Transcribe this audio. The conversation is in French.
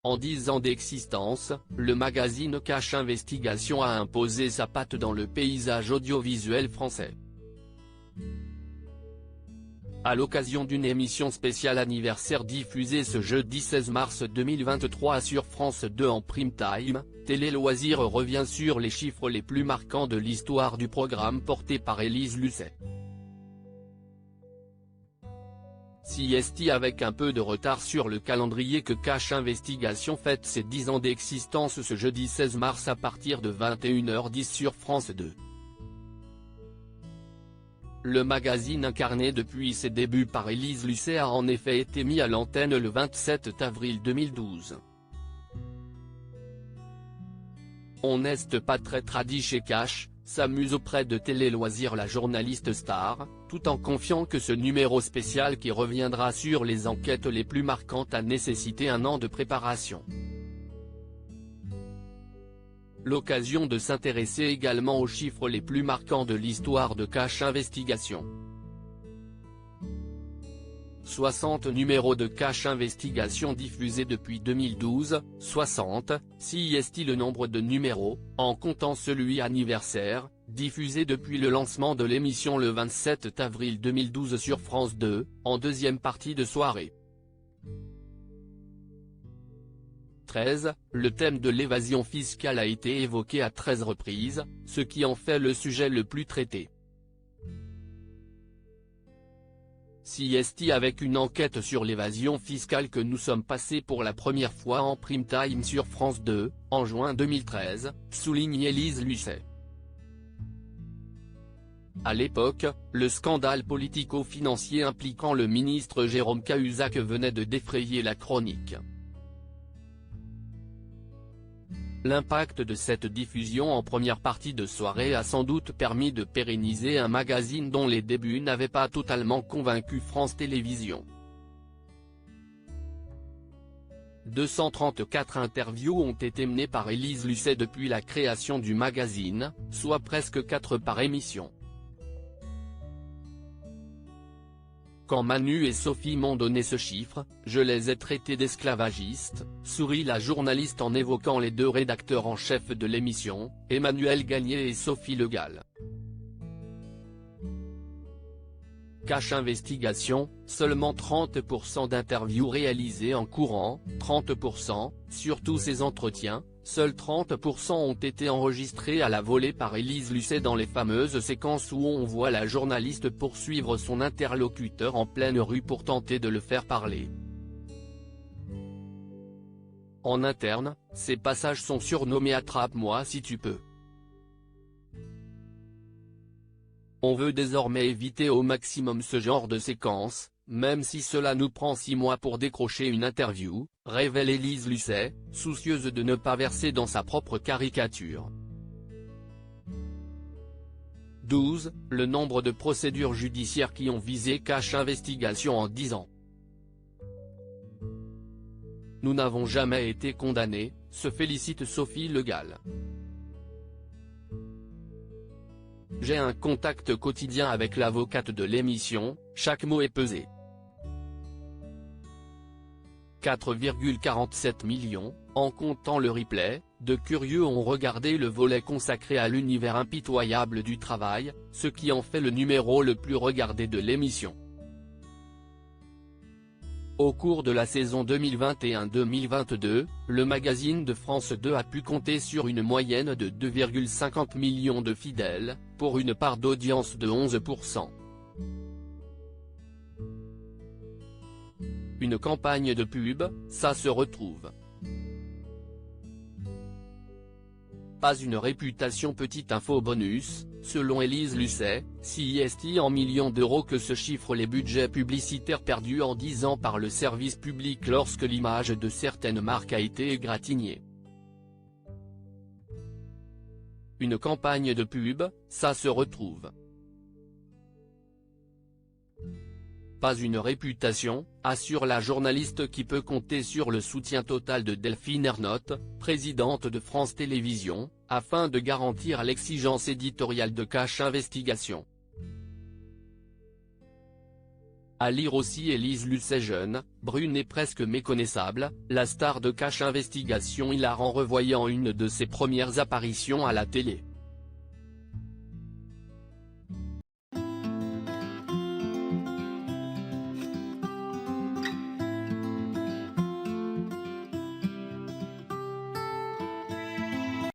En 10 ans d'existence, le magazine Cache Investigation a imposé sa patte dans le paysage audiovisuel français. À l'occasion d'une émission spéciale anniversaire diffusée ce jeudi 16 mars 2023 sur France 2 en prime time, Télé Loisirs revient sur les chiffres les plus marquants de l'histoire du programme porté par Élise Lucet. CST avec un peu de retard sur le calendrier que Cache Investigation fête ses 10 ans d'existence ce jeudi 16 mars à partir de 21h10 sur France 2. Le magazine incarné depuis ses débuts par Élise Lucet a en effet été mis à l'antenne le 27 avril 2012. On n'est pas très tradi chez Cache, s'amuse auprès de Télé Loisirs la journaliste star, tout en confiant que ce numéro spécial qui reviendra sur les enquêtes les plus marquantes a nécessité un an de préparation. L'occasion de s'intéresser également aux chiffres les plus marquants de l'histoire de Cache Investigation. 60 numéros de Cache Investigation diffusés depuis 2012, 60, si est-il le nombre de numéros, en comptant celui anniversaire, diffusé depuis le lancement de l'émission le 27 avril 2012 sur France 2, en deuxième partie de soirée. 13, le thème de l'évasion fiscale a été évoqué à 13 reprises, ce qui en fait le sujet le plus traité. CST avec une enquête sur l'évasion fiscale que nous sommes passés pour la première fois en prime time sur France 2, en juin 2013, souligne Élise Lucet. À l'époque, le scandale politico-financier impliquant le ministre Jérôme Cahuzac venait de défrayer la chronique. L'impact de cette diffusion en première partie de soirée a sans doute permis de pérenniser un magazine dont les débuts n'avaient pas totalement convaincu France Télévisions. 234 interviews ont été menées par Élise Lucet depuis la création du magazine, soit presque 4 par émission. Quand Manu et Sophie m'ont donné ce chiffre, je les ai traités d'esclavagistes, sourit la journaliste en évoquant les deux rédacteurs en chef de l'émission, Emmanuel Gagné et Sophie Le Gall. Cache Investigation, seulement 30% d'interviews réalisées en courant, 30%, sur tous ces entretiens, seuls 30% ont été enregistrés à la volée par Élise Lucet dans les fameuses séquences où on voit la journaliste poursuivre son interlocuteur en pleine rue pour tenter de le faire parler. En interne, ces passages sont surnommés « Attrape-moi si tu peux ». On veut désormais éviter au maximum ce genre de séquence, même si cela nous prend 6 mois pour décrocher une interview, révèle Élise Lucet, soucieuse de ne pas verser dans sa propre caricature. 12, le nombre de procédures judiciaires qui ont visé Cache Investigation en 10 ans. Nous n'avons jamais été condamnés, se félicite Sophie Le Gall. J'ai un contact quotidien avec l'avocate de l'émission, chaque mot est pesé. 4,47 millions, en comptant le replay, de curieux ont regardé le volet consacré à l'univers impitoyable du travail, ce qui en fait le numéro le plus regardé de l'émission. Au cours de la saison 2021-2022, le magazine de France 2 a pu compter sur une moyenne de 2,50 millions de fidèles, pour une part d'audience de 11%. Une campagne de pub, ça se retrouve. Pas une réputation. Petite info bonus, selon Élise Lucet, si est-il en millions d'euros que se chiffrent les budgets publicitaires perdus en 10 ans par le service public lorsque l'image de certaines marques a été égratignée. Une campagne de pub, ça se retrouve. Pas une réputation, assure la journaliste qui peut compter sur le soutien total de Delphine Ernotte, présidente de France Télévisions, afin de garantir l'exigence éditoriale de Cache Investigation. À lire aussi Élise Lucet jeune, brune et presque méconnaissable, la star de Cache Investigation hilar en revoyant une de ses premières apparitions à la télé.